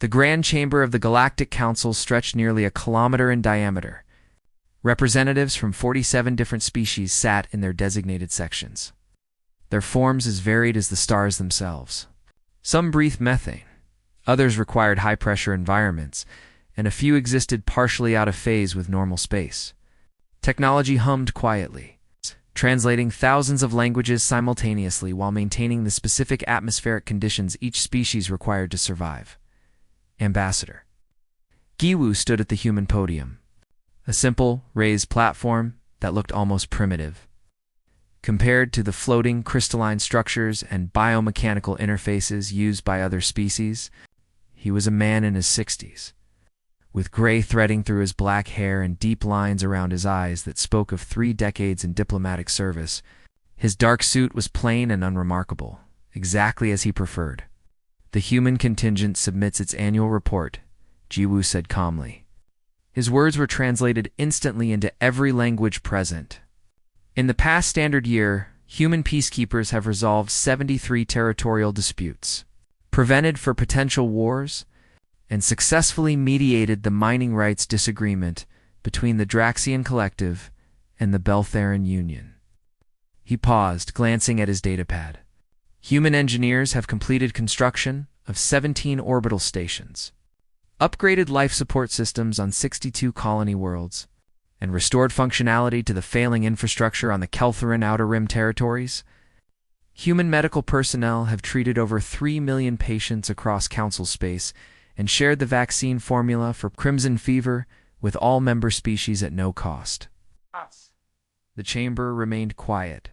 The grand chamber of the Galactic Council stretched nearly a kilometer in diameter. Representatives from 47 different species sat in their designated sections. Their forms as varied as the stars themselves. Some breathed methane, others required high-pressure environments, and a few existed partially out of phase with normal space. Technology hummed quietly, translating thousands of languages simultaneously while maintaining the specific atmospheric conditions each species required to survive. Ambassador Giwu stood at the human podium, a simple, raised platform that looked almost primitive. Compared to the floating crystalline structures and biomechanical interfaces used by other species, he was a man in his 60s, with gray threading through his black hair and deep lines around his eyes that spoke of 3 decades in diplomatic service. His dark suit was plain and unremarkable, exactly as he preferred. The human contingent submits its annual report, Jiwoo said calmly. His words were translated instantly into every language present. In the past standard year, human peacekeepers have resolved 73 territorial disputes, prevented for potential wars, and successfully mediated the mining rights disagreement between the Draxian Collective and the Beltheran Union. He paused, glancing at his datapad. Human engineers have completed construction of 17 orbital stations, upgraded life support systems on 62 colony worlds, and restored functionality to the failing infrastructure on the Keltheran Outer Rim territories. Human medical personnel have treated over 3 million patients across Council space and shared the vaccine formula for Crimson Fever with all member species at no cost. The chamber remained quiet.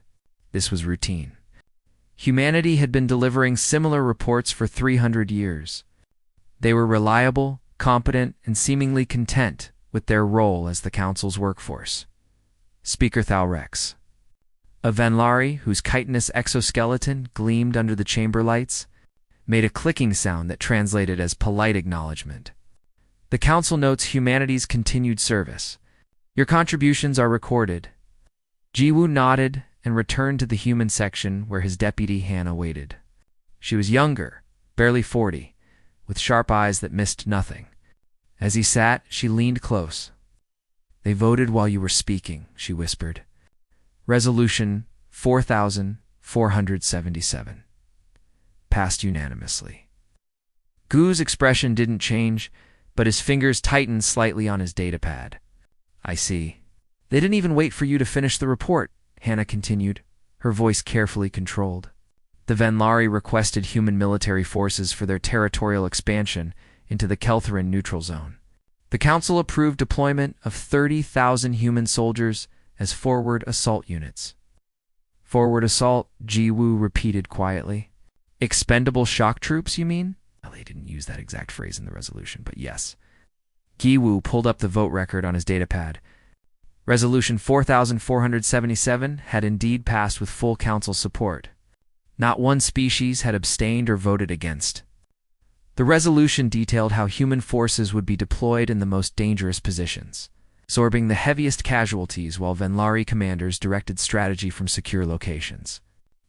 This was routine. Humanity had been delivering similar reports for 300 years. They were reliable, competent, and seemingly content with their role as the Council's workforce. Speaker Thalrex. A Vanlari, whose chitinous exoskeleton gleamed under the chamber lights, made a clicking sound that translated as polite acknowledgement. The Council notes humanity's continued service. Your contributions are recorded. Jiwoo nodded and returned to the human section where his deputy Hannah waited. She was younger, barely 40, with sharp eyes that missed nothing. As he sat, she leaned close. They voted while you were speaking, she whispered. Resolution 4477. Passed unanimously. Gu's expression didn't change, but his fingers tightened slightly on his datapad. I see. They didn't even wait for you to finish the report, Hannah continued, her voice carefully controlled. The Vanlari requested human military forces for their territorial expansion into the Keltheran neutral zone. The Council approved deployment of 30,000 human soldiers as forward assault units. Forward assault, Jiwoo repeated quietly. Expendable shock troops, you mean? Well, they didn't use that exact phrase in the resolution, but yes. Giwoo pulled up the vote record on his datapad. Resolution 4477 had indeed passed with full Council support. Not one species had abstained or voted against. The resolution detailed how human forces would be deployed in the most dangerous positions, absorbing the heaviest casualties while Vanlari commanders directed strategy from secure locations.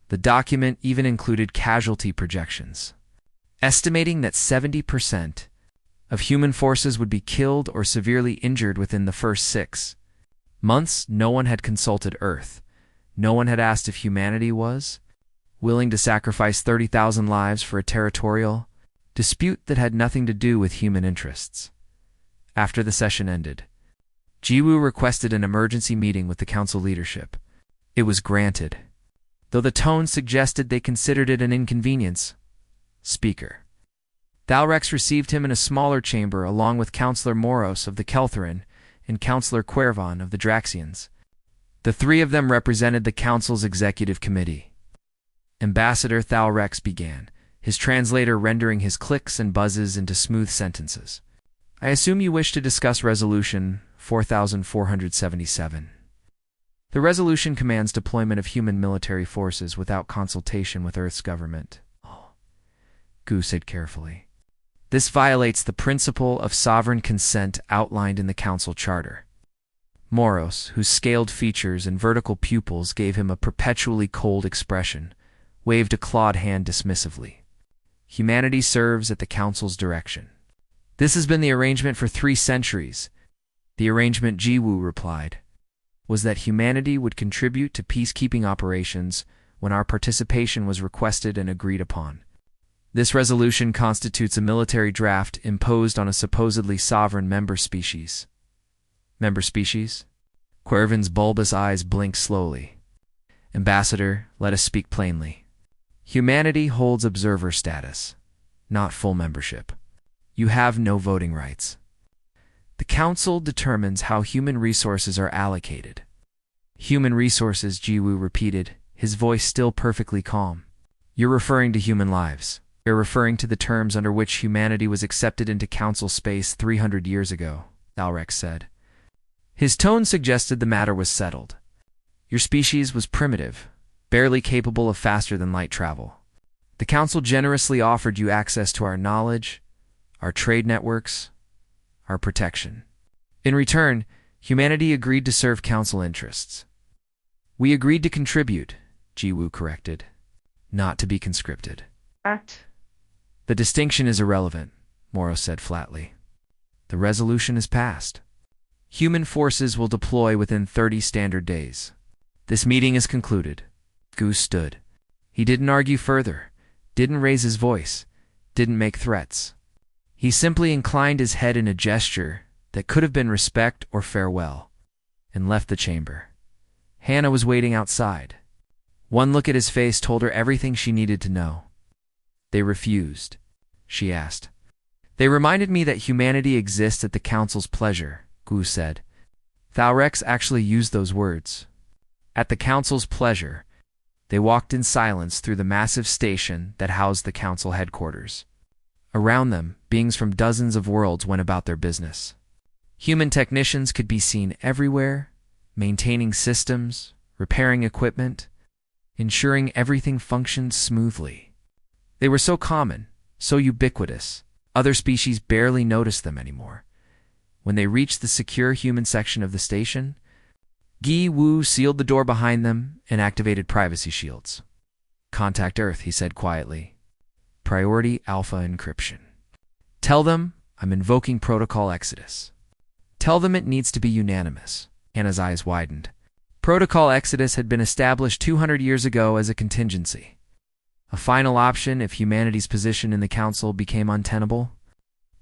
The document even included casualty projections, estimating that 70% of human forces would be killed or severely injured within the first 6 months. No one had consulted Earth. No one had asked if humanity was willing to sacrifice 30,000 lives for a territorial dispute that had nothing to do with human interests. After the session ended, Jiwoo requested an emergency meeting with the Council leadership. It was granted, though the tone suggested they considered it an inconvenience. Speaker Thalrex received him in a smaller chamber along with Councillor Moros of the Keltheran and Councillor Quervon of the Draxians. The 3 of them represented the Council's executive committee. Ambassador Thalrex began, his translator rendering his clicks and buzzes into smooth sentences. I assume you wish to discuss Resolution 4477. The resolution commands deployment of human military forces without consultation with Earth's government. Gu said carefully. This violates the principle of sovereign consent outlined in the Council Charter. Moros, whose scaled features and vertical pupils gave him a perpetually cold expression, waved a clawed hand dismissively. Humanity serves at the Council's direction. This has been the arrangement for 3 centuries. The arrangement, Jiwoo replied, was that humanity would contribute to peacekeeping operations when our participation was requested and agreed upon. This resolution constitutes a military draft imposed on a supposedly sovereign member species. Member species? Quervin's bulbous eyes blinked slowly. Ambassador, let us speak plainly. Humanity holds observer status, not full membership. You have no voting rights. The Council determines how human resources are allocated. Human resources, Jiwoo repeated, his voice still perfectly calm. You're referring to human lives. You're referring to the terms under which humanity was accepted into Council space 300 years ago, Thalrex said. His tone suggested the matter was settled. Your species was primitive, barely capable of faster-than-light travel. The Council generously offered you access to our knowledge, our trade networks, our protection. In return, humanity agreed to serve Council interests. We agreed to contribute, Jiwoo corrected, not to be conscripted. The distinction is irrelevant, Moro said flatly. The resolution is passed. Human forces will deploy within 30 standard days. This meeting is concluded. Goose stood. He didn't argue further, didn't raise his voice, didn't make threats. He simply inclined his head in a gesture that could have been respect or farewell, and left the chamber. Hannah was waiting outside. One look at his face told her everything she needed to know. They refused, she asked. They reminded me that humanity exists at the Council's pleasure, Gu said. Thalrex actually used those words. At the Council's pleasure. They walked in silence through the massive station that housed the Council headquarters. Around them, beings from dozens of worlds went about their business. Human technicians could be seen everywhere, maintaining systems, repairing equipment, ensuring everything functioned smoothly. They were so common, so ubiquitous, other species barely noticed them anymore. When they reached the secure human section of the station, Gi Wu sealed the door behind them and activated privacy shields. Contact Earth, he said quietly. Priority Alpha encryption. Tell them I'm invoking Protocol Exodus. Tell them it needs to be unanimous. Hannah's eyes widened. Protocol Exodus had been established 200 years ago as a contingency. A final option if humanity's position in the Council became untenable.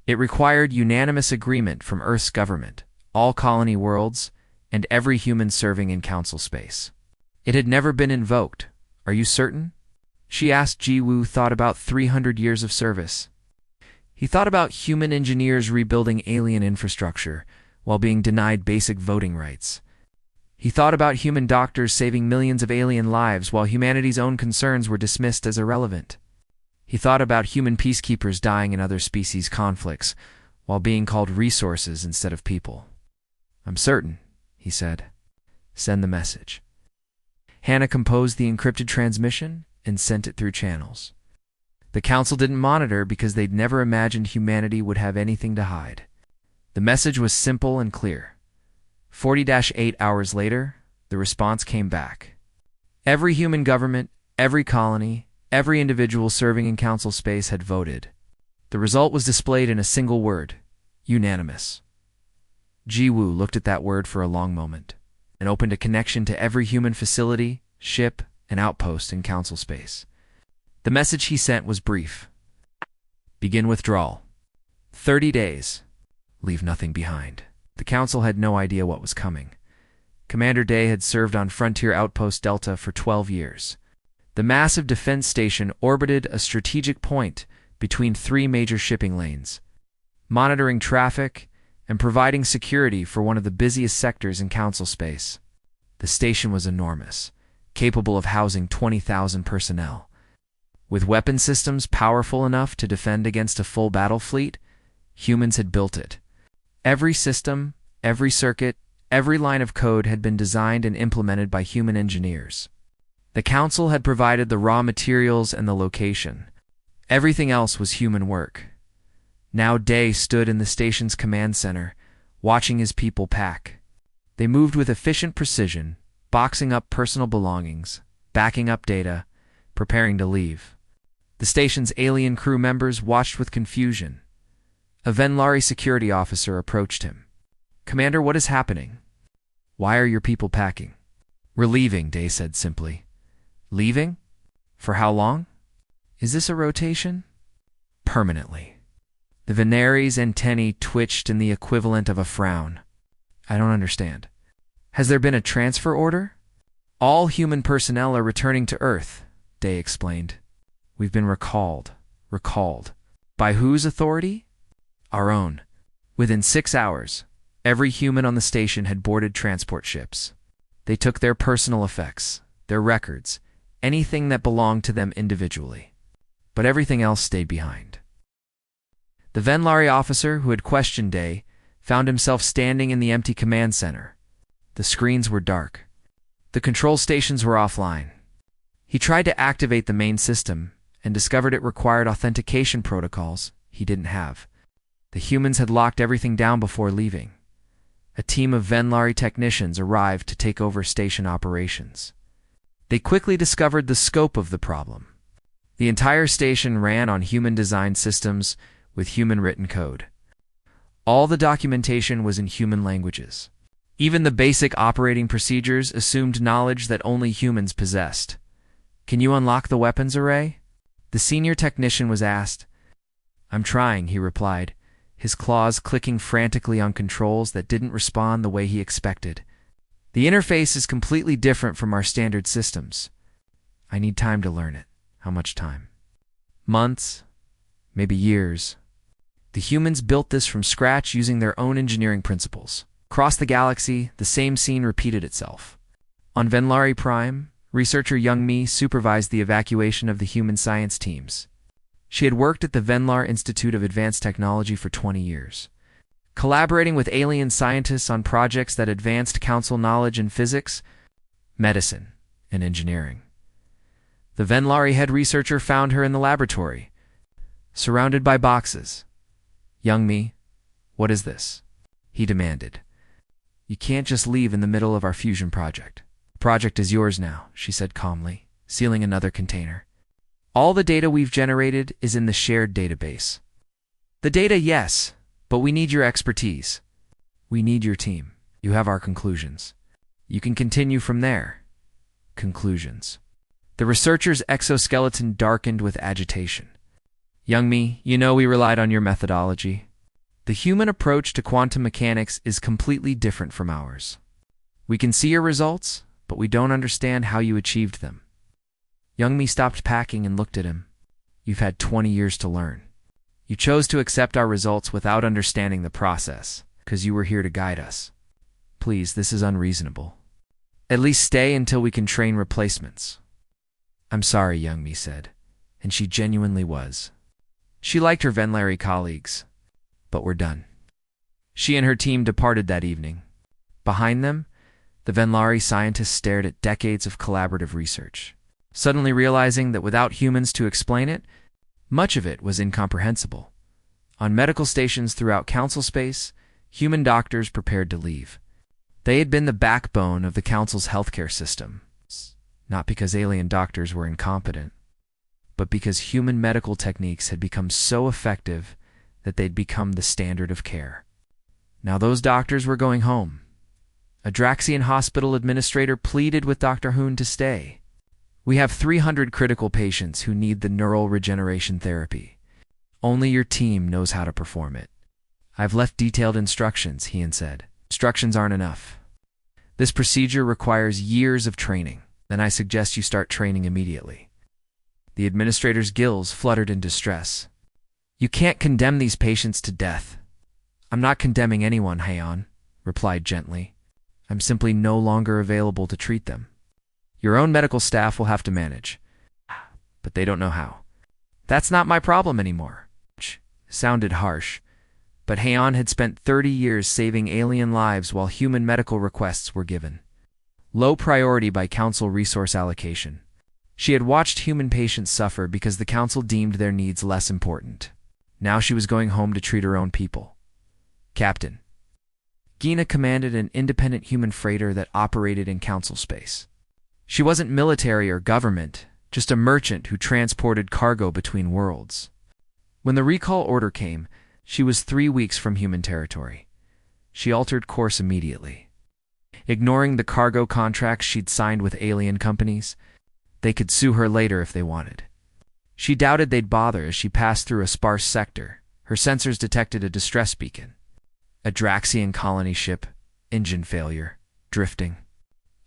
It required unanimous agreement from Earth's government, all colony worlds, and every human serving in Council space. It had never been invoked. Are you certain? She asked. Jiwoo thought about 300 years of service. He thought about human engineers rebuilding alien infrastructure while being denied basic voting rights. He thought about human doctors saving millions of alien lives while humanity's own concerns were dismissed as irrelevant. He thought about human peacekeepers dying in other species' conflicts while being called resources instead of people. I'm certain, he said. Send the message. Hannah composed the encrypted transmission and sent it through channels. The Council didn't monitor because they'd never imagined humanity would have anything to hide. The message was simple and clear. 40-8 hours later, the response came back. Every human government, every colony, every individual serving in Council space had voted. The result was displayed in a single word: unanimous. Jiwoo looked at that word for a long moment and opened a connection to every human facility, ship, and outpost in Council space. The message he sent was brief. Begin withdrawal. 30 days. Leave nothing behind. The Council had no idea what was coming. Commander Day had served on Frontier Outpost Delta for 12 years. The massive defense station orbited a strategic point between 3 major shipping lanes, monitoring traffic and providing security for one of the busiest sectors in Council space. The station was enormous, capable of housing 20,000 personnel. With weapon systems powerful enough to defend against a full battle fleet, humans had built it. Every system, every circuit, every line of code had been designed and implemented by human engineers. The Council had provided the raw materials and the location. Everything else was human work. Now Day stood in the station's command center, watching his people pack. They moved with efficient precision, boxing up personal belongings, backing up data, preparing to leave. The station's alien crew members watched with confusion. A Venlari security officer approached him. "Commander, what is happening? Why are your people packing?" "We're leaving," Day said simply. "Leaving? For how long? Is this a rotation?" "Permanently." The Venari's antennae twitched in the equivalent of a frown. "I don't understand. Has there been a transfer order?" "All human personnel are returning to Earth," Day explained. "We've been recalled." "Recalled? By whose authority?" "Our own." Within 6 hours, every human on the station had boarded transport ships. They took their personal effects, their records, anything that belonged to them individually. But everything else stayed behind. The Venlari officer who had questioned Day found himself standing in the empty command center. The screens were dark. The control stations were offline. He tried to activate the main system and discovered it required authentication protocols he didn't have. The humans had locked everything down before leaving. A team of Venlari technicians arrived to take over station operations. They quickly discovered the scope of the problem. The entire station ran on human-designed systems with human-written code. All the documentation was in human languages. Even the basic operating procedures assumed knowledge that only humans possessed. "Can you unlock the weapons array?" the senior technician was asked. "I'm trying," he replied, his claws clicking frantically on controls that didn't respond the way he expected. "The interface is completely different from our standard systems. I need time to learn it." "How much time?" "Months, maybe years." The humans built this from scratch using their own engineering principles. Across the galaxy, the same scene repeated itself. On Venlari Prime, researcher Young Mi supervised the evacuation of the human science teams. She had worked at the Venlar Institute of Advanced Technology for 20 years, collaborating with alien scientists on projects that advanced council knowledge in physics, medicine, and engineering. The Venlari head researcher found her in the laboratory, surrounded by boxes. "Young Mi, what is this?" he demanded. "You can't just leave in the middle of our fusion project." "The project is yours now," she said calmly, sealing another container. "All the data we've generated is in the shared database." "The data, yes, but we need your expertise." "We need your team. You have our conclusions. You can continue from there." Conclusions. The researcher's exoskeleton darkened with agitation. "Young Mi, you know we relied on your methodology. The human approach to quantum mechanics is completely different from ours. We can see your results, but we don't understand how you achieved them." Young Mi stopped packing and looked at him. "You've had 20 years to learn. You chose to accept our results without understanding the process, because you were here to guide us. Please, this is unreasonable. At least stay until we can train replacements." "I'm sorry," Young Mi said, and she genuinely was. She liked her Venlari colleagues, but we're done. She and her team departed that evening. Behind them, the Venlari scientists stared at decades of collaborative research, suddenly realizing that without humans to explain it, much of it was incomprehensible. On medical stations throughout Council space, human doctors prepared to leave. They had been the backbone of the Council's healthcare system, not because alien doctors were incompetent, but because human medical techniques had become so effective that they'd become the standard of care. Now those doctors were going home. A Draxian hospital administrator pleaded with Dr. Hoon to stay. "We have 300 critical patients who need the neural regeneration therapy. Only your team knows how to perform it. I've left detailed instructions," Hean said. "Instructions aren't enough. This procedure requires years of training. Then I suggest you start training immediately." The administrator's gills fluttered in distress. "You can't condemn these patients to death." "I'm not condemning anyone," Heian replied gently. "I'm simply no longer available to treat them. Your own medical staff will have to manage, but they don't know how." "That's not my problem anymore." Sounded harsh, but Heian had spent 30 years saving alien lives while human medical requests were given. Low priority by Council resource allocation. She had watched human patients suffer because the Council deemed their needs less important. Now she was going home to treat her own people. "Captain." Gina commanded an independent human freighter that operated in Council space. She wasn't military or government, just a merchant who transported cargo between worlds. When the recall order came, She was 3 weeks from human territory. She altered course immediately. Ignoring the cargo contracts she'd signed with alien companies, they could sue her later if they wanted. She doubted they'd bother as she passed through a sparse sector. Her sensors detected a distress beacon. A Draxian colony ship, engine failure, drifting.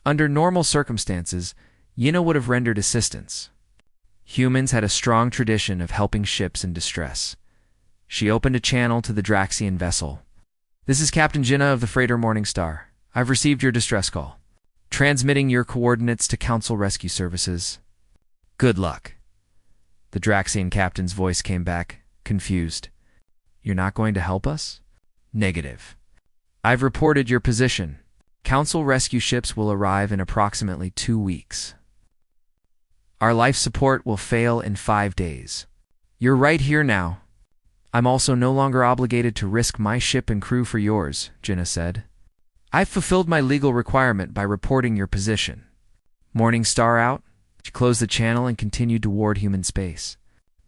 Under normal circumstances, Yina would have rendered assistance. Humans had a strong tradition of helping ships in distress. She opened a channel to the Draxian vessel. "This is Captain Jinna of the freighter Morning Star. I've received your distress call. Transmitting your coordinates to Council Rescue Services." "Good luck." The Draxian captain's voice came back, confused. "You're not going to help us?" "Negative. I've reported your position. Council rescue ships will arrive in approximately 2 weeks. Our life support will fail in 5 days. You're right here now." "I'm also no longer obligated to risk my ship and crew for yours," Jinna said. "I've fulfilled my legal requirement by reporting your position." Morning Star out, she closed the channel and continued toward human space.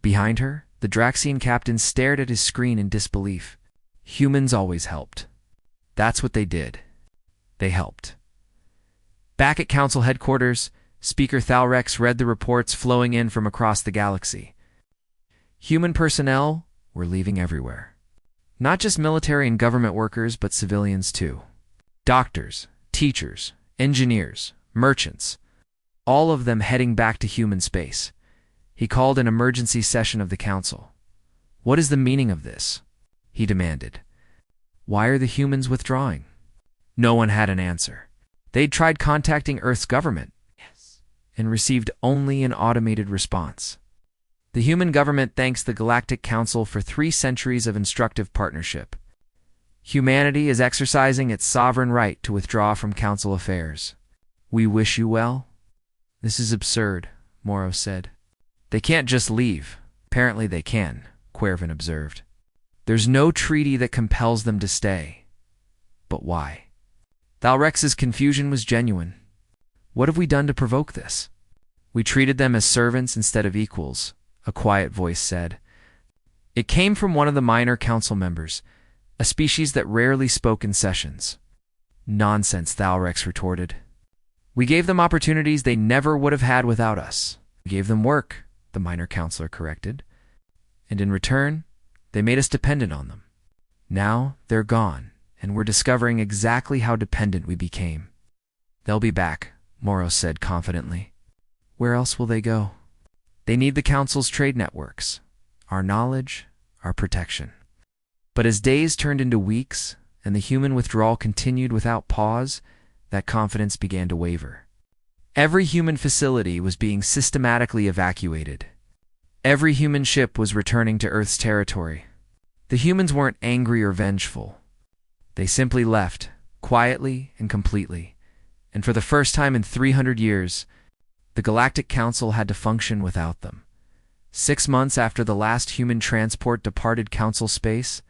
Behind her, the Draxian captain stared at his screen in disbelief. Humans always helped. That's what they did. They helped. Back at Council headquarters, Speaker Thalrex read the reports flowing in from across the galaxy. Human personnel were leaving everywhere. Not just military and government workers, but civilians too. Doctors, teachers, engineers, merchants, all of them heading back to human space. He called an emergency session of the council. "What is the meaning of this?" he demanded. "Why are the humans withdrawing?" No one had an answer. They'd tried contacting Earth's government, and received only an automated response. The human government thanks the Galactic Council for 3 centuries of instructive partnership. Humanity is exercising its sovereign right to withdraw from Council affairs. "We wish you well." "This is absurd," Morrow said. "They can't just leave." "Apparently they can," Quervin observed. "There's no treaty that compels them to stay." "But why?" Thalrex's confusion was genuine. "What have we done to provoke this?" "We treated them as servants instead of equals," a quiet voice said. It came from one of the minor council members, a species that rarely spoke in sessions. "Nonsense," Thalrex retorted. "We gave them opportunities they never would have had without us." "We gave them work," the minor counselor corrected. "And in return, they made us dependent on them. Now they're gone, and we're discovering exactly how dependent we became." "They'll be back," Morrow said confidently. "Where else will they go?" "They need the Council's trade networks, our knowledge, our protection." But as days turned into weeks, and the human withdrawal continued without pause, that confidence began to waver. Every human facility was being systematically evacuated. Every human ship was returning to Earth's territory. The humans weren't angry or vengeful. They simply left, quietly and completely. And for the first time in 300 years, the Galactic Council had to function without them. 6 months after the last human transport departed Council space,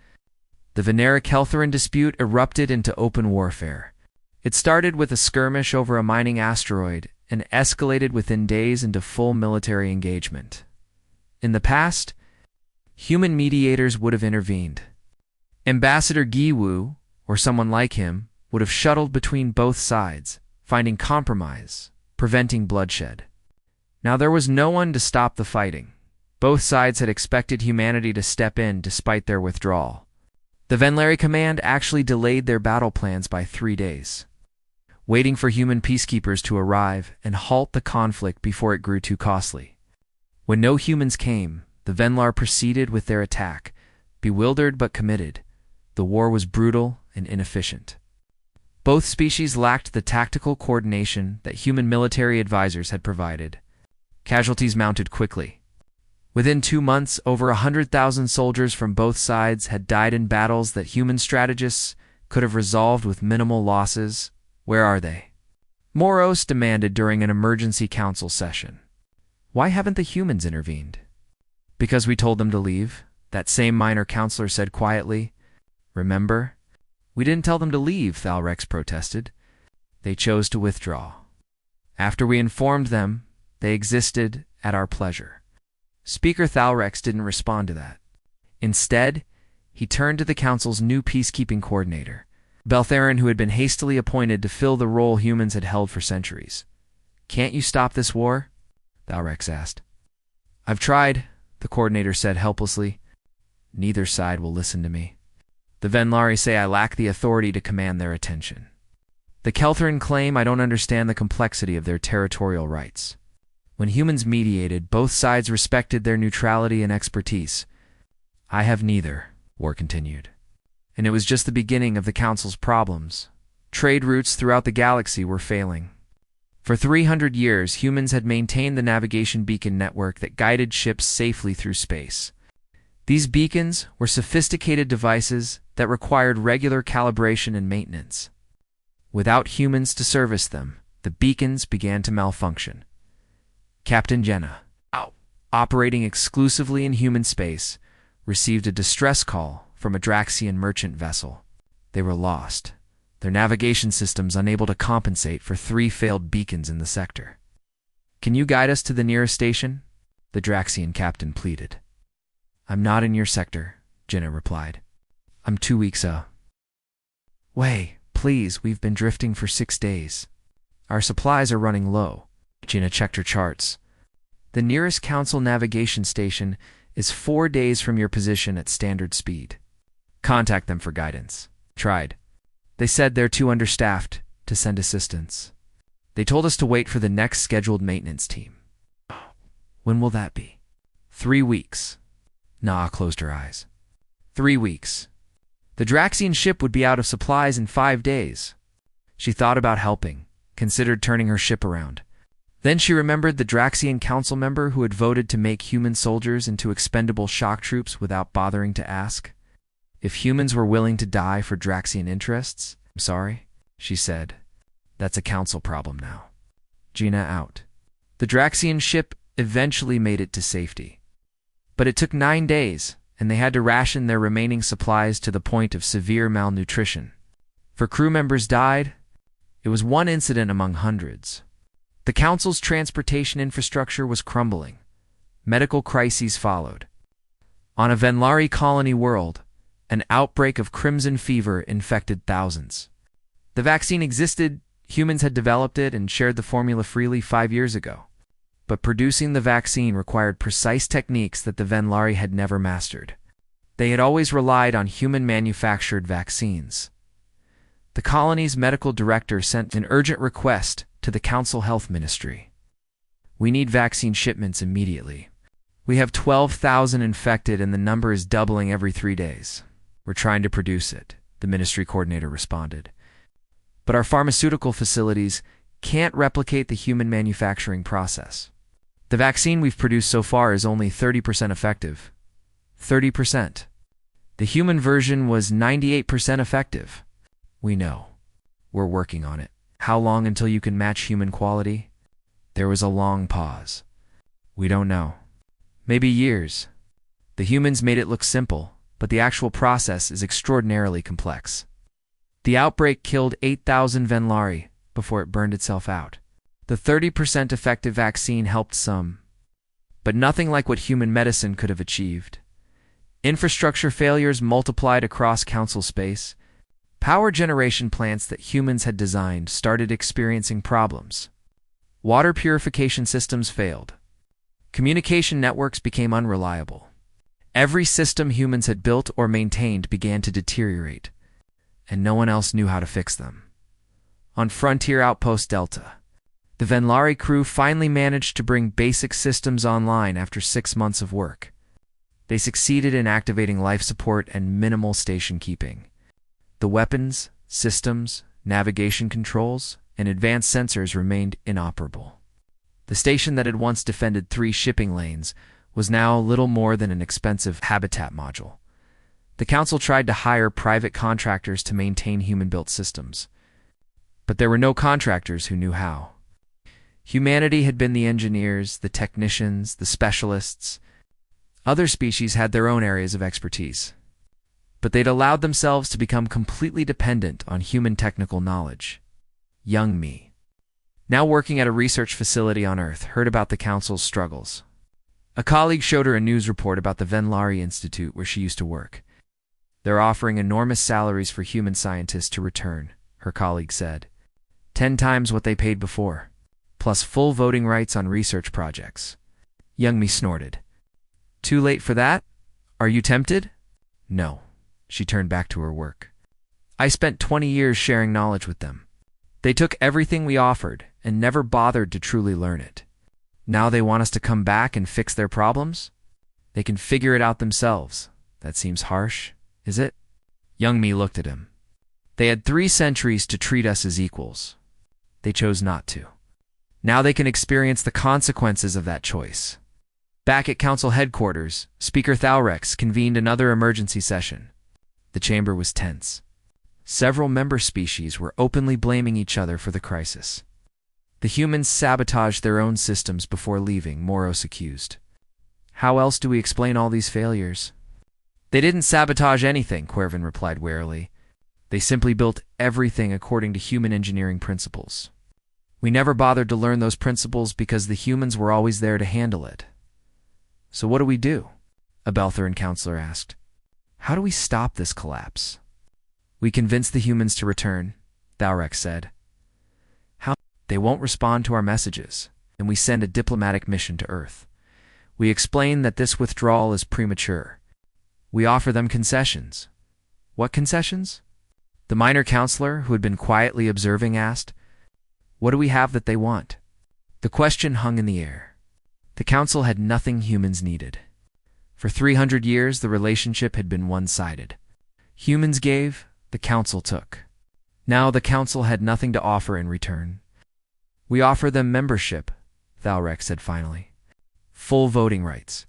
the Venera-Keltheran dispute erupted into open warfare. It started with a skirmish over a mining asteroid and escalated within days into full military engagement. In the past, human mediators would have intervened. Ambassador Giwu, or someone like him, would have shuttled between both sides, finding compromise, preventing bloodshed. Now there was no one to stop the fighting. Both sides had expected humanity to step in despite their withdrawal. The Venleri Command actually delayed their battle plans by 3 days, waiting for human peacekeepers to arrive and halt the conflict before it grew too costly. When no humans came, the Venlar proceeded with their attack, bewildered but committed. The war was brutal and inefficient. Both species lacked the tactical coordination that human military advisors had provided. Casualties mounted quickly. Within 2 months, over 100,000 soldiers from both sides had died in battles that human strategists could have resolved with minimal losses. Where are they? Moros demanded during an emergency council session. Why haven't the humans intervened? Because we told them to leave, that same minor counselor said quietly. Remember? We didn't tell them to leave, Thalrex protested. They chose to withdraw. After we informed them, they existed at our pleasure. Speaker Thalrex didn't respond to that. Instead, He turned to the Council's new peacekeeping coordinator, Beltherin, who had been hastily appointed to fill the role humans had held for centuries. "Can't you stop this war?" Valrex asked. "I've tried," the coordinator said helplessly. "Neither side will listen to me. The Venlari say I lack the authority to command their attention. The Keltherin claim I don't understand the complexity of their territorial rights. When humans mediated, both sides respected their neutrality and expertise. I have neither," War continued. "And it was just the beginning of the Council's problems. Trade routes throughout the galaxy were failing. For 300 years, humans had maintained the navigation beacon network that guided ships safely through space. These beacons were sophisticated devices that required regular calibration and maintenance. Without humans to service them, the beacons began to malfunction. Captain Jenna, operating exclusively in human space, received a distress call from a Draxian merchant vessel. They were lost, their navigation systems unable to compensate for 3 failed beacons in the sector. "Can you guide us to the nearest station?" the Draxian captain pleaded. "I'm not in your sector," Jenna replied. "I'm 2 weeks away. Please, we've been drifting for 6 days. Our supplies are running low." Jenna checked her charts. "The nearest Council navigation station is 4 days from your position at standard speed. Contact them for guidance." Tried. "They said they're too understaffed to send assistance. They told us to wait for the next scheduled maintenance team." "When will that be?" 3 weeks. Naa closed her eyes. 3 weeks. The Draxian ship would be out of supplies in 5 days. She thought about helping, considered turning her ship around. Then she remembered the Draxian council member who had voted to make human soldiers into expendable shock troops without bothering to ask if humans were willing to die for Draxian interests. "I'm sorry," she said. "That's a council problem now." Gina out. The Draxian ship eventually made it to safety. But it took 9 days, and they had to ration their remaining supplies to the point of severe malnutrition. For crew members died, it was one incident among hundreds. The Council's transportation infrastructure was crumbling. Medical crises followed. On a Venlari colony world, an outbreak of crimson fever infected thousands. The vaccine existed, humans had developed it and shared the formula freely 5 years ago. But producing the vaccine required precise techniques that the Venlari had never mastered. They had always relied on human-manufactured vaccines. The colony's medical director sent an urgent request to the Council Health Ministry. "We need vaccine shipments immediately. We have 12,000 infected and the number is doubling every 3 days. We're trying to produce it," the ministry coordinator responded. "But our pharmaceutical facilities can't replicate the human manufacturing process. The vaccine we've produced so far is only 30% effective. 30%. The human version was 98% effective. We know. We're working on it. How long until you can match human quality?" There was a long pause. "We don't know. Maybe years. The humans made it look simple, but the actual process is extraordinarily complex. The outbreak killed 8,000 Venlari before it burned itself out. The 30% effective vaccine helped some, but nothing like what human medicine could have achieved. Infrastructure failures multiplied across Council space. Power generation plants that humans had designed started experiencing problems. Water purification systems failed. Communication networks became unreliable. Every system humans had built or maintained began to deteriorate, and no one else knew how to fix them. On Frontier Outpost Delta, the Venlari crew finally managed to bring basic systems online after 6 months of work. They succeeded in activating life support and minimal station keeping. The weapons, systems, navigation controls, and advanced sensors remained inoperable. The station that had once defended 3 shipping lanes was now little more than an expensive habitat module. The Council tried to hire private contractors to maintain human-built systems, but there were no contractors who knew how. Humanity had been the engineers, the technicians, the specialists. Other species had their own areas of expertise, but they'd allowed themselves to become completely dependent on human technical knowledge. Young me, now working at a research facility on Earth, heard about the Council's struggles. A colleague showed her a news report about the Venlari Institute where she used to work. They're offering enormous salaries for human scientists to return, her colleague said. 10 times what they paid before, plus full voting rights on research projects. Youngmi snorted. Too late for that? Are you tempted? No. She turned back to her work. I spent 20 years sharing knowledge with them. They took everything we offered and never bothered to truly learn it. Now they want us to come back and fix their problems? They can figure it out themselves. That seems harsh, is it? Youngmi looked at him. They had 3 centuries to treat us as equals. They chose not to. Now they can experience the consequences of that choice. Back at council headquarters, Speaker Thalrex convened another emergency session. The chamber was tense. Several member species were openly blaming each other for the crisis. The humans sabotaged their own systems before leaving, Moros accused. How else do we explain all these failures? They didn't sabotage anything, Quervin replied warily. They simply built everything according to human engineering principles. We never bothered to learn those principles because the humans were always there to handle it. So what do we do? A Beltheran counselor asked. How do we stop this collapse? We convince the humans to return, Thalrex said. How? They won't respond to our messages, and we send a diplomatic mission to Earth. We explain that this withdrawal is premature. We offer them concessions. What concessions? The minor counselor, who had been quietly observing, asked. What do we have that they want? The question hung in the air. The council had nothing humans needed. For 300 years, the relationship had been one-sided. Humans gave, the council took. Now the council had nothing to offer in return. We offer them membership, Thalrex said finally. Full voting rights.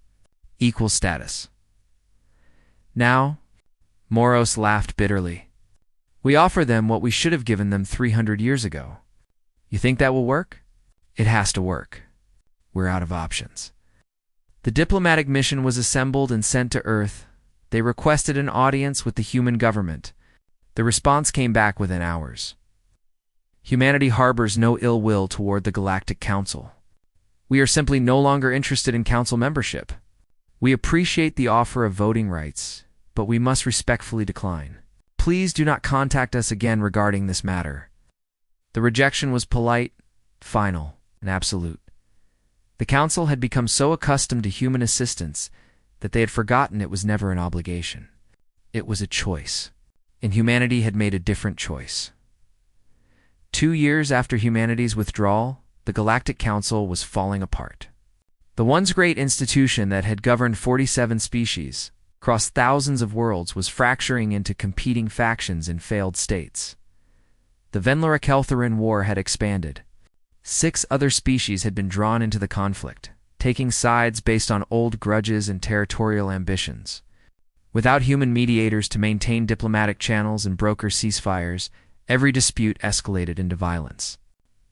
Equal status. Now, Moros laughed bitterly. We offer them what we should have given them 300 years ago. You think that will work? It has to work. We're out of options. The diplomatic mission was assembled and sent to Earth. They requested an audience with the human government. The response came back within hours. Humanity harbors no ill will toward the Galactic Council. We are simply no longer interested in council membership. We appreciate the offer of voting rights, but we must respectfully decline. Please do not contact us again regarding this matter. The rejection was polite, final, and absolute. The council had become so accustomed to human assistance that they had forgotten it was never an obligation. It was a choice, and humanity had made a different choice. 2 years after humanity's withdrawal, the Galactic Council was falling apart. The once great institution that had governed 47 species, across thousands of worlds, was fracturing into competing factions in failed states. The Venlora-Keltherin War had expanded. 6 other species had been drawn into the conflict, taking sides based on old grudges and territorial ambitions. Without human mediators to maintain diplomatic channels and broker ceasefires, every dispute escalated into violence.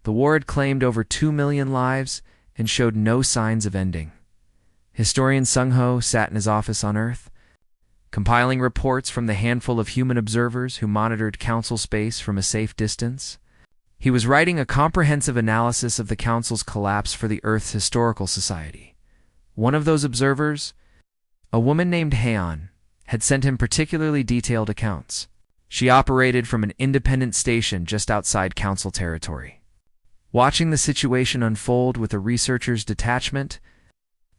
The war had claimed over 2 million lives and showed no signs of ending. Historian Sung Ho sat in his office on Earth, compiling reports from the handful of human observers who monitored council space from a safe distance. He was writing a comprehensive analysis of the council's collapse for the Earth's Historical Society. One of those observers, a woman named Heian, had sent him particularly detailed accounts. She operated from an independent station just outside council territory. Watching the situation unfold with a researcher's detachment,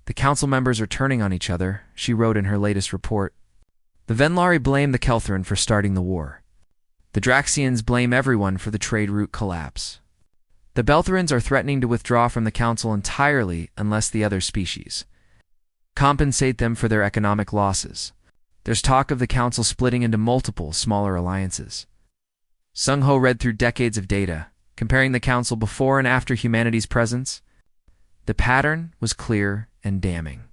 the council members are turning on each other, she wrote in her latest report. The Venlari blame the Keltherin for starting the war. The Draxians blame everyone for the trade route collapse. The Beltherans are threatening to withdraw from the council entirely unless the other species compensate them for their economic losses. There's talk of the council splitting into multiple smaller alliances. Sung Ho read through decades of data, comparing the council before and after humanity's presence. The pattern was clear and damning.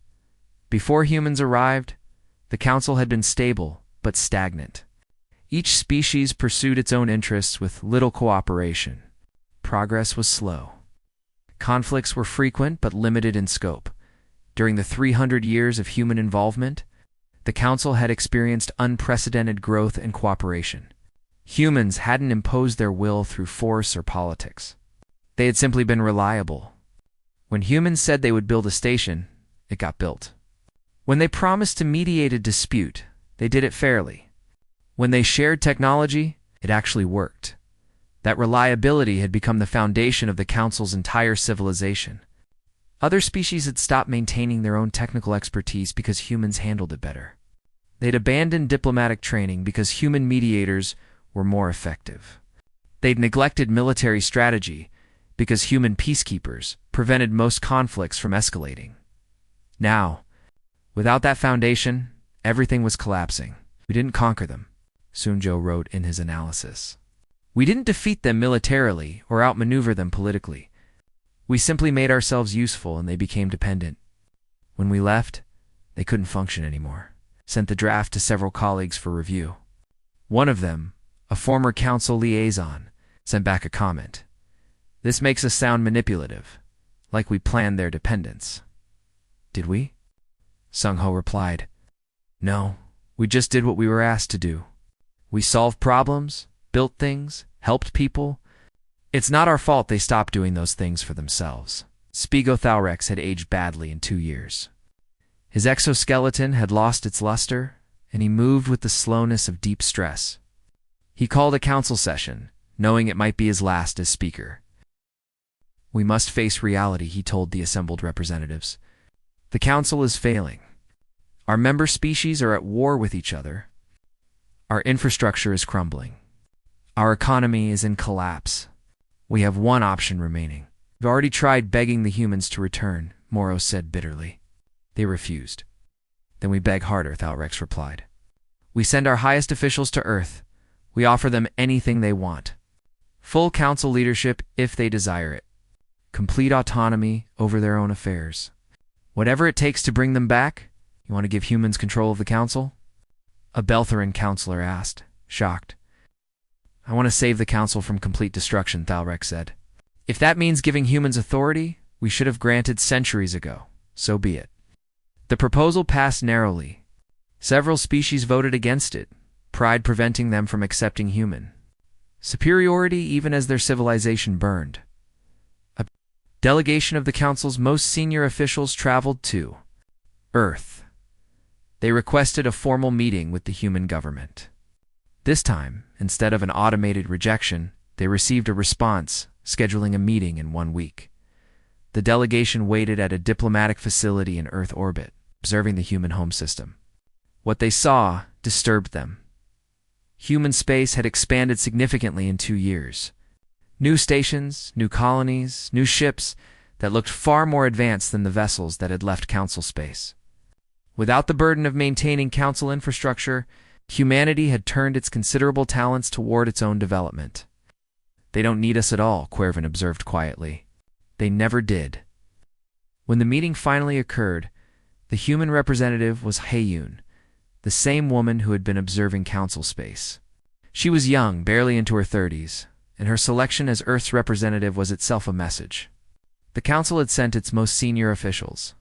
Before humans arrived, the council had been stable but stagnant. Each species pursued its own interests with little cooperation. Progress was slow. Conflicts were frequent but limited in scope. During the 300 years of human involvement, the council had experienced unprecedented growth and cooperation. Humans hadn't imposed their will through force or politics. They had simply been reliable. When humans said they would build a station, it got built. When they promised to mediate a dispute, they did it fairly. When they shared technology, it actually worked. That reliability had become the foundation of the Council's entire civilization. Other species had stopped maintaining their own technical expertise because humans handled it better. They'd abandoned diplomatic training because human mediators were more effective. They'd neglected military strategy because human peacekeepers prevented most conflicts from escalating. Now, without that foundation, everything was collapsing. We didn't conquer them, Sunjo wrote in his analysis. We didn't defeat them militarily or outmaneuver them politically. We simply made ourselves useful and they became dependent. When we left, they couldn't function anymore. Sent the draft to several colleagues for review. One of them, a former council liaison, sent back a comment. This makes us sound manipulative, like we planned their dependence. Did we? Sung-Ho replied. No, we just did what we were asked to do. We solved problems, built things, helped people. It's not our fault they stopped doing those things for themselves. Spigothalrex had aged badly in 2 years. His exoskeleton had lost its luster, and he moved with the slowness of deep stress. He called a council session, knowing it might be his last as speaker. We must face reality, he told the assembled representatives. The council is failing. Our member species are at war with each other. Our infrastructure is crumbling. Our economy is in collapse. We have one option remaining. We've already tried begging the humans to return, Moros said bitterly. They refused. Then we beg harder, Thalrex replied. We send our highest officials to Earth. We offer them anything they want. Full council leadership if they desire it. Complete autonomy over their own affairs. Whatever it takes to bring them back. You want to give humans control of the council? A Beltheran counselor asked, shocked. I want to save the council from complete destruction, Thalrex said. If that means giving humans authority, we should have granted centuries ago. So be it. The proposal passed narrowly. Several species voted against it, pride preventing them from accepting human superiority even as their civilization burned. A delegation of the council's most senior officials traveled to Earth. They requested a formal meeting with the human government. This time, instead of an automated rejection, they received a response, scheduling a meeting in 1 week. The delegation waited at a diplomatic facility in Earth orbit, observing the human home system. What they saw disturbed them. Human space had expanded significantly in 2 years. New stations, new colonies, new ships that looked far more advanced than the vessels that had left Council space. Without the burden of maintaining Council infrastructure, humanity had turned its considerable talents toward its own development. They don't need us at all, Quervin observed quietly. They never did. When the meeting finally occurred, the human representative was Haeyun, the same woman who had been observing Council space. She was young, barely into her 30s, and her selection as Earth's representative was itself a message. The Council had sent its most senior officials.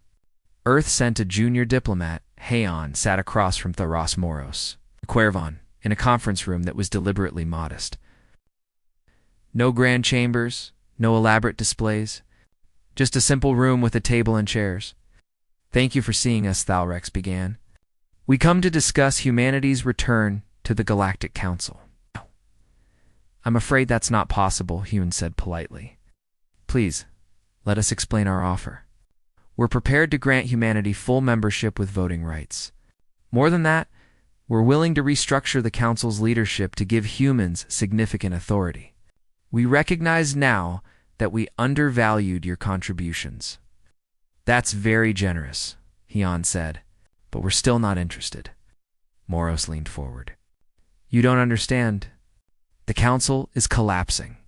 Earth sent a junior diplomat. Haeon sat across from Tharos Moros, Quervon, in a conference room that was deliberately modest. No grand chambers, no elaborate displays, just a simple room with a table and chairs. Thank you for seeing us, Thalrex began. We come to discuss humanity's return to the Galactic Council. I'm afraid that's not possible, Hyun said politely. Please, let us explain our offer. We're prepared to grant humanity full membership with voting rights. More than that, we're willing to restructure the Council's leadership to give humans significant authority. We recognize now that we undervalued your contributions. That's very generous, Hyun said, but we're still not interested. Moros leaned forward. You don't understand. The Council is collapsing.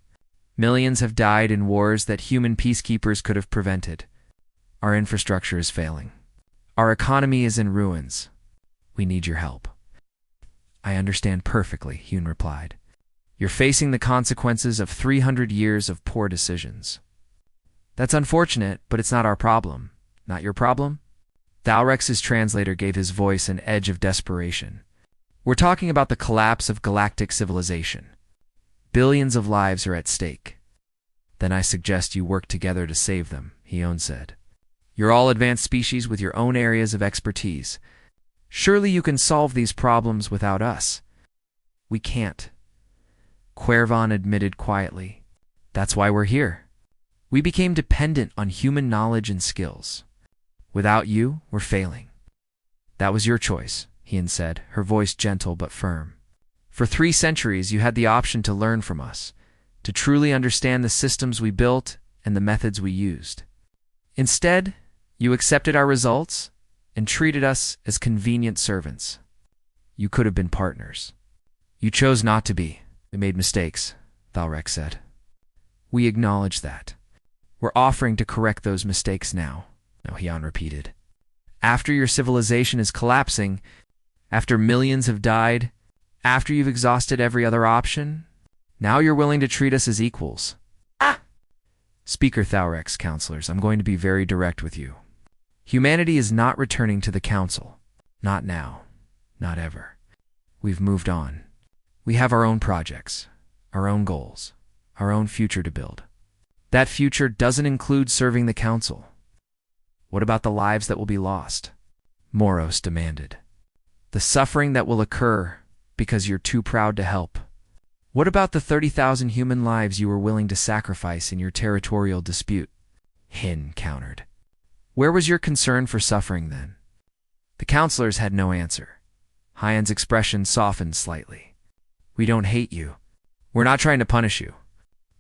Millions have died in wars that human peacekeepers could have prevented. Our infrastructure is failing. Our economy is in ruins. We need your help. I understand perfectly, Hyun replied. You're facing the consequences of 300 years of poor decisions. That's unfortunate, but it's not our problem. Not your problem? Thalrex's translator gave his voice an edge of desperation. We're talking about the collapse of galactic civilization. Billions of lives are at stake. Then I suggest you work together to save them, Hyun said. You're all advanced species with your own areas of expertise. Surely you can solve these problems without us. We can't. Quervon admitted quietly. That's why we're here. We became dependent on human knowledge and skills. Without you, we're failing. That was your choice, Hien said, her voice gentle but firm. For 3 centuries, you had the option to learn from us, to truly understand the systems we built and the methods we used. Instead, you accepted our results and treated us as convenient servants. You could have been partners. You chose not to be. We made mistakes, Thalrex said. We acknowledge that. We're offering to correct those mistakes now, Hien repeated. After your civilization is collapsing, after millions have died, after you've exhausted every other option, now you're willing to treat us as equals. Speaker Thalrex, counselors, I'm going to be very direct with you. Humanity is not returning to the council. Not now. Not ever. We've moved on. We have our own projects, our own goals, our own future to build. That future doesn't include serving the council. What about the lives that will be lost? Moros demanded. The suffering that will occur because you're too proud to help. What about the 30,000 human lives you were willing to sacrifice in your territorial dispute? Hien countered. Where was your concern for suffering then? The counselors had no answer. Hien's expression softened slightly. We don't hate you. We're not trying to punish you.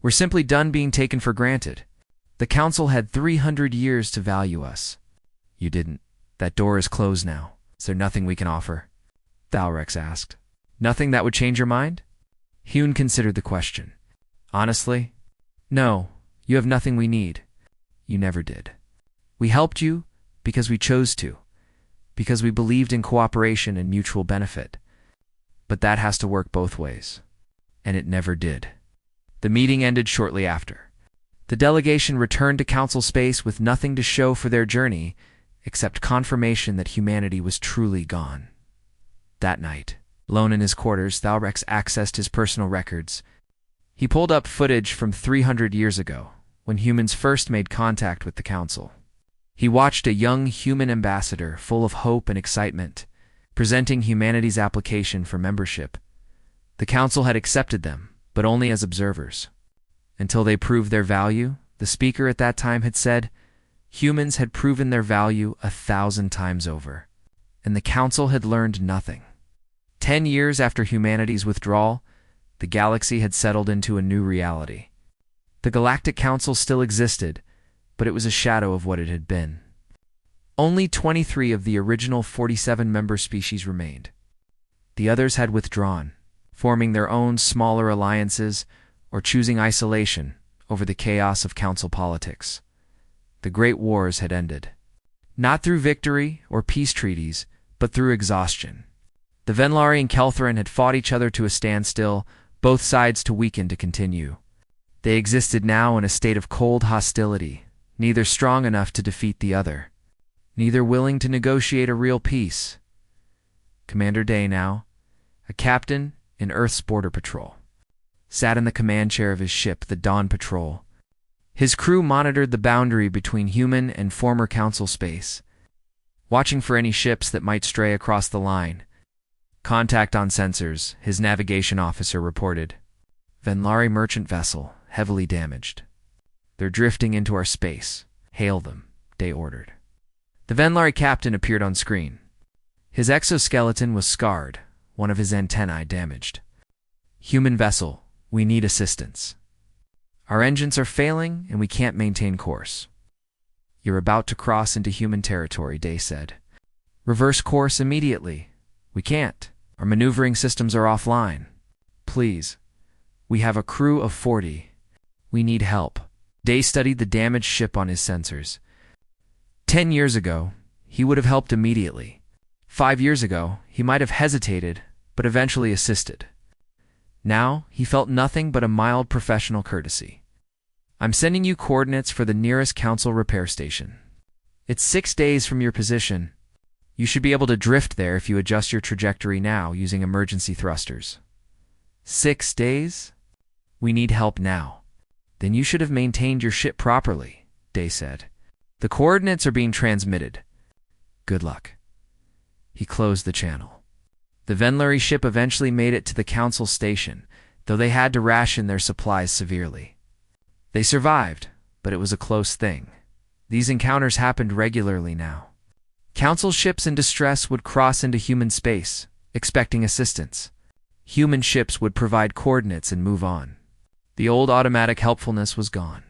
We're simply done being taken for granted. The council had 300 years to value us. You didn't. That door is closed now. Is there nothing we can offer? Thalrex asked. Nothing that would change your mind? Hien considered the question. Honestly? No, you have nothing we need. You never did. We helped you because we chose to, because we believed in cooperation and mutual benefit. But that has to work both ways. And it never did. The meeting ended shortly after. The delegation returned to council space with nothing to show for their journey except confirmation that humanity was truly gone. That night, alone in his quarters, Thalrex accessed his personal records. He pulled up footage from 300 years ago, when humans first made contact with the council. He watched a young human ambassador full of hope and excitement, presenting humanity's application for membership. The council had accepted them, but only as observers. Until they proved their value, the speaker at that time had said, humans had proven their value 1,000 times over, and the council had learned nothing. 10 years after humanity's withdrawal, the galaxy had settled into a new reality. The Galactic Council still existed, but it was a shadow of what it had been. Only 23 of the original 47 member species remained. The others had withdrawn, forming their own smaller alliances or choosing isolation over the chaos of council politics. The Great Wars had ended. Not through victory or peace treaties, but through exhaustion. The Venlari and Keltherin had fought each other to a standstill, both sides too weakened to continue. They existed now in a state of cold hostility, neither strong enough to defeat the other, neither willing to negotiate a real peace. Commander Day now, a captain in Earth's border patrol, sat in the command chair of his ship, the Dawn Patrol. His crew monitored the boundary between human and former council space, watching for any ships that might stray across the line. Contact on sensors, his navigation officer reported. Venlari merchant vessel, heavily damaged. They're drifting into our space. Hail them, Day ordered. The Venlari captain appeared on screen. His exoskeleton was scarred, one of his antennae damaged. Human vessel, we need assistance. Our engines are failing and we can't maintain course. You're about to cross into human territory, Day said. Reverse course immediately. We can't. Our maneuvering systems are offline. Please. We have a crew of 40. We need help. Day studied the damaged ship on his sensors. 10 years ago, he would have helped immediately. 5 years ago, he might have hesitated, but eventually assisted. Now, he felt nothing but a mild professional courtesy. I'm sending you coordinates for the nearest council repair station. It's 6 days from your position. You should be able to drift there if you adjust your trajectory now using emergency thrusters. 6 days? We need help now. Then you should have maintained your ship properly, Day said. The coordinates are being transmitted. Good luck. He closed the channel. The Venlari ship eventually made it to the Council station, though they had to ration their supplies severely. They survived, but it was a close thing. These encounters happened regularly now. Council ships in distress would cross into human space, expecting assistance. Human ships would provide coordinates and move on. The old automatic helpfulness was gone.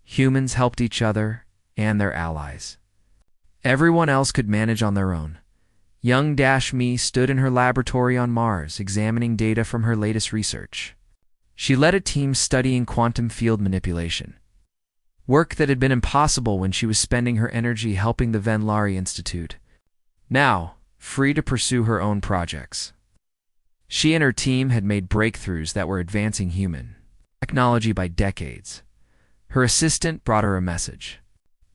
Humans helped each other and their allies. Everyone else could manage on their own. Young Me stood in her laboratory on Mars, examining data from her latest research. She led a team studying quantum field manipulation, work that had been impossible when she was spending her energy helping the Venlari Institute. Now, free to pursue her own projects. She and her team had made breakthroughs that were advancing human technology by decades. Her assistant brought her a message.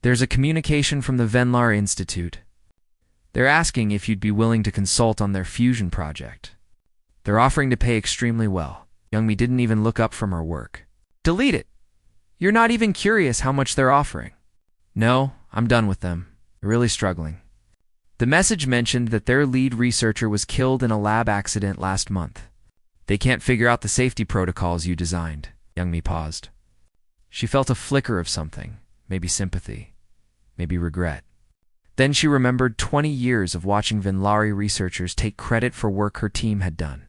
There's a communication from the Venlari Institute. They're asking if you'd be willing to consult on their fusion project. They're offering to pay extremely well. Youngmi didn't even look up from her work. Delete it. You're not even curious how much they're offering. No, I'm done with them. They're really struggling. The message mentioned that their lead researcher was killed in a lab accident last month. They can't figure out the safety protocols you designed. Youngmi paused. She felt a flicker of something, maybe sympathy, maybe regret. Then she remembered 20 years of watching Venlari researchers take credit for work her team had done.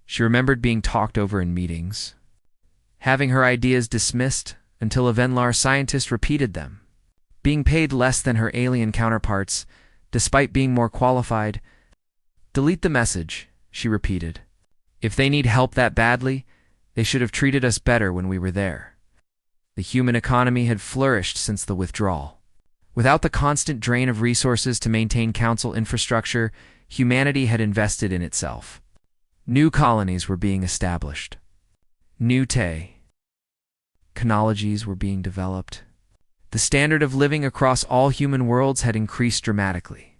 She remembered being talked over in meetings, having her ideas dismissed until a Venlar scientist repeated them, being paid less than her alien counterparts, despite being more qualified. Delete the message, she repeated. If they need help that badly, they should have treated us better when we were there. The human economy had flourished since the withdrawal. Without the constant drain of resources to maintain council infrastructure, humanity had invested in itself. New colonies were being established. New technologies were being developed. The standard of living across all human worlds had increased dramatically.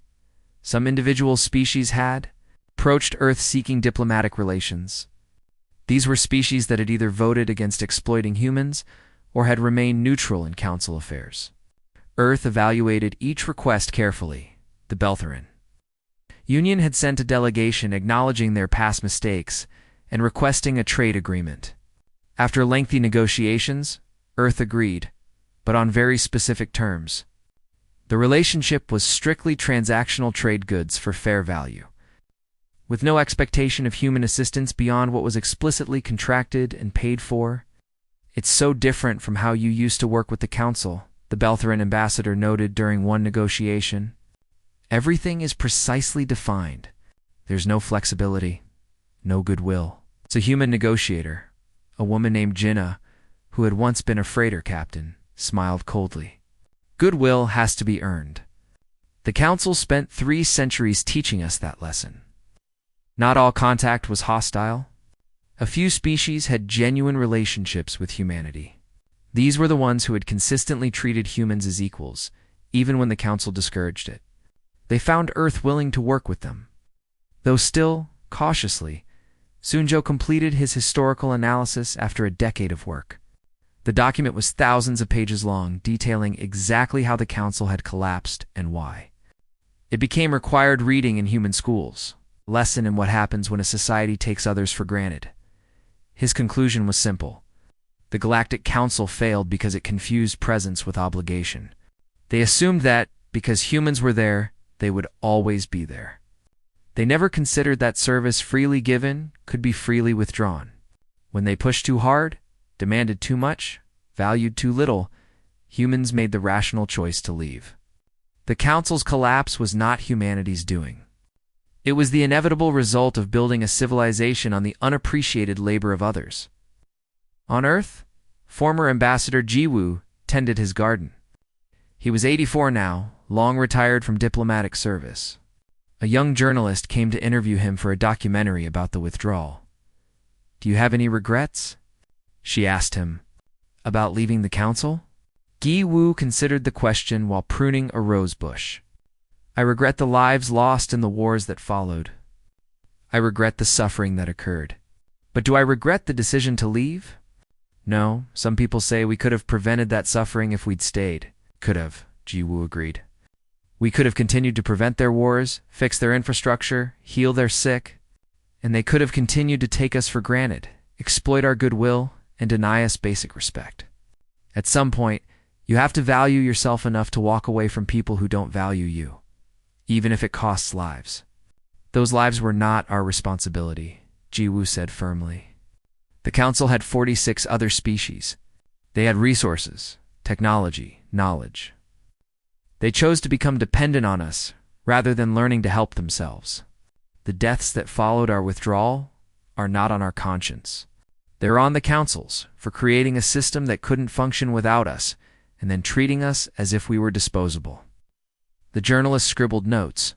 Some individual species had approached Earth seeking diplomatic relations. These were species that had either voted against exploiting humans or had remained neutral in council affairs. Earth evaluated each request carefully. The Beltheran Union had sent a delegation acknowledging their past mistakes and requesting a trade agreement. After lengthy negotiations, Earth agreed, but on very specific terms. The relationship was strictly transactional trade goods for fair value, with no expectation of human assistance beyond what was explicitly contracted and paid for. It's so different from how you used to work with the Council, the Beltheran ambassador noted during one negotiation. Everything is precisely defined. There's no flexibility, no goodwill. It's a human negotiator, a woman named Jinnah, who had once been a freighter captain, smiled coldly. Goodwill has to be earned. The Council spent 3 centuries teaching us that lesson. Not all contact was hostile. A few species had genuine relationships with humanity. These were the ones who had consistently treated humans as equals, even when the Council discouraged it. They found Earth willing to work with them. Though still, cautiously, Sunjo completed his historical analysis after a decade of work. The document was thousands of pages long, detailing exactly how the Council had collapsed and why. It became required reading in human schools, a lesson in what happens when a society takes others for granted. His conclusion was simple. The Galactic Council failed because it confused presence with obligation. They assumed that, because humans were there, they would always be there. They never considered that service freely given could be freely withdrawn. When they pushed too hard, demanded too much, valued too little, humans made the rational choice to leave. The Council's collapse was not humanity's doing. It was the inevitable result of building a civilization on the unappreciated labor of others. On Earth, former Ambassador Jiwoo tended his garden. He was 84 now, long retired from diplomatic service. A young journalist came to interview him for a documentary about the withdrawal. "Do you have any regrets?" she asked him. "About leaving the Council?" Jiwoo considered the question while pruning a rose bush. "I regret the lives lost in the wars that followed. I regret the suffering that occurred. But do I regret the decision to leave? No, some people say we could have prevented that suffering if we'd stayed." "Could have," Jiwoo agreed. We could have continued to prevent their wars, fix their infrastructure, heal their sick, and they could have continued to take us for granted, exploit our goodwill, and deny us basic respect. At some point, you have to value yourself enough to walk away from people who don't value you, even if it costs lives. Those lives were not our responsibility, Jiwoo said firmly. The Council had 46 other species. They had resources, technology, knowledge. They chose to become dependent on us rather than learning to help themselves. The deaths that followed our withdrawal are not on our conscience. They're on the Council's for creating a system that couldn't function without us and then treating us as if we were disposable. The journalist scribbled notes.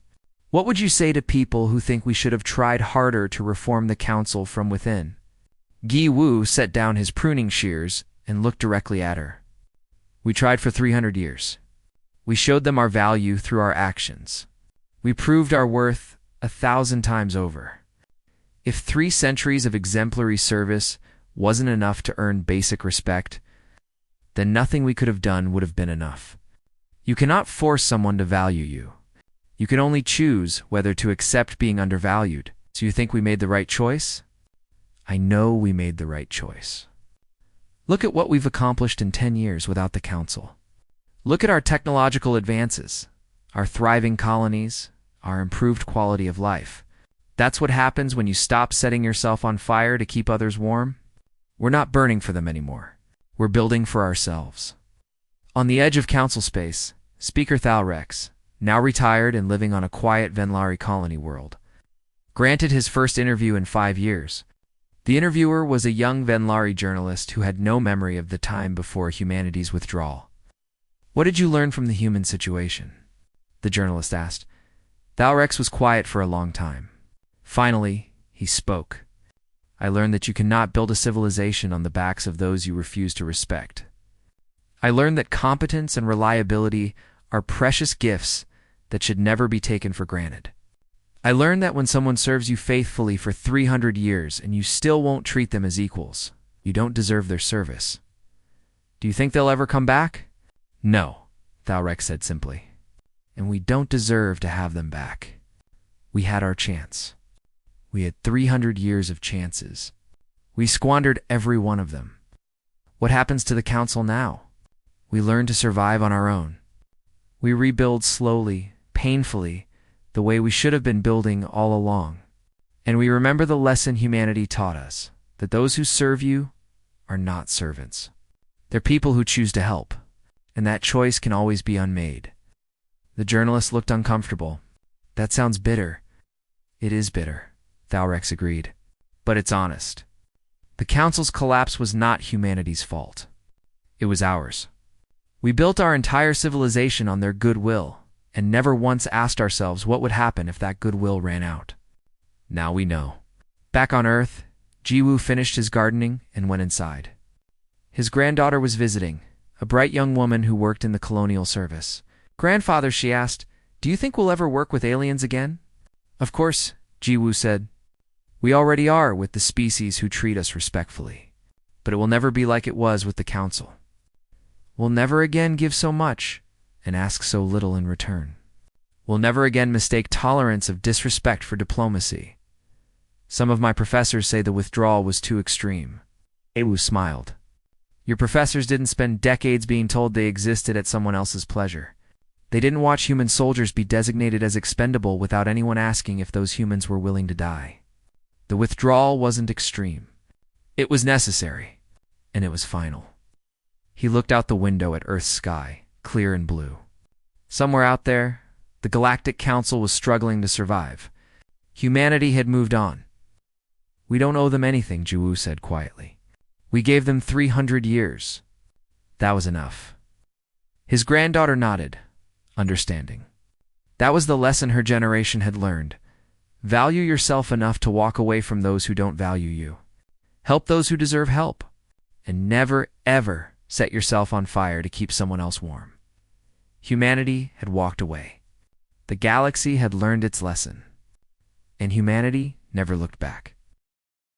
What would you say to people who think we should have tried harder to reform the Council from within? Gi-woo set down his pruning shears and looked directly at her. We tried for 300 years. We showed them our value through our actions. We proved our worth 1,000 times over. If 3 centuries of exemplary service wasn't enough to earn basic respect, then nothing we could have done would have been enough. You cannot force someone to value you. You can only choose whether to accept being undervalued. So you think we made the right choice? I know we made the right choice. Look at what we've accomplished in 10 years without the Council. Look at our technological advances, our thriving colonies, our improved quality of life. That's what happens when you stop setting yourself on fire to keep others warm. We're not burning for them anymore. We're building for ourselves. On the edge of Council space, Speaker Thalrex, now retired and living on a quiet Venlari colony world, granted his first interview in 5 years. The interviewer was a young Venlari journalist who had no memory of the time before humanity's withdrawal. What did you learn from the human situation? The journalist asked. Thalrex was quiet for a long time. Finally, he spoke. I learned that you cannot build a civilization on the backs of those you refuse to respect. I learned that competence and reliability are precious gifts that should never be taken for granted. I learned that when someone serves you faithfully for 300 years and you still won't treat them as equals, you don't deserve their service. Do you think they'll ever come back? No, Thalrex said simply. And we don't deserve to have them back. We had our chance. We had 300 years of chances. We squandered every one of them. What happens to the Council now? We learn to survive on our own. We rebuild slowly, painfully, the way we should have been building all along. And we remember the lesson humanity taught us, that those who serve you are not servants. They're people who choose to help, and that choice can always be unmade. The journalist looked uncomfortable. That sounds bitter. It is bitter, Thalrex agreed. But it's honest. The Council's collapse was not humanity's fault. It was ours. We built our entire civilization on their goodwill, and never once asked ourselves what would happen if that goodwill ran out. Now we know. Back on Earth, Jiwoo finished his gardening and went inside. His granddaughter was visiting, a bright young woman who worked in the colonial service. Grandfather, she asked, do you think we'll ever work with aliens again? Of course, Jiwoo said. We already are with the species who treat us respectfully. But it will never be like it was with the Council. We'll never again give so much and ask so little in return. We'll never again mistake tolerance of disrespect for diplomacy. Some of my professors say the withdrawal was too extreme. Jiwoo smiled. Your professors didn't spend decades being told they existed at someone else's pleasure. They didn't watch human soldiers be designated as expendable without anyone asking if those humans were willing to die. The withdrawal wasn't extreme. It was necessary, and it was final. He looked out the window at Earth's sky, clear and blue. Somewhere out there, the Galactic Council was struggling to survive. Humanity had moved on. We don't owe them anything, Jiwoo said quietly. We gave them 300 years. That was enough. His granddaughter nodded, understanding. That was the lesson her generation had learned. Value yourself enough to walk away from those who don't value you. Help those who deserve help. And never, ever set yourself on fire to keep someone else warm. Humanity had walked away. The galaxy had learned its lesson. And humanity never looked back.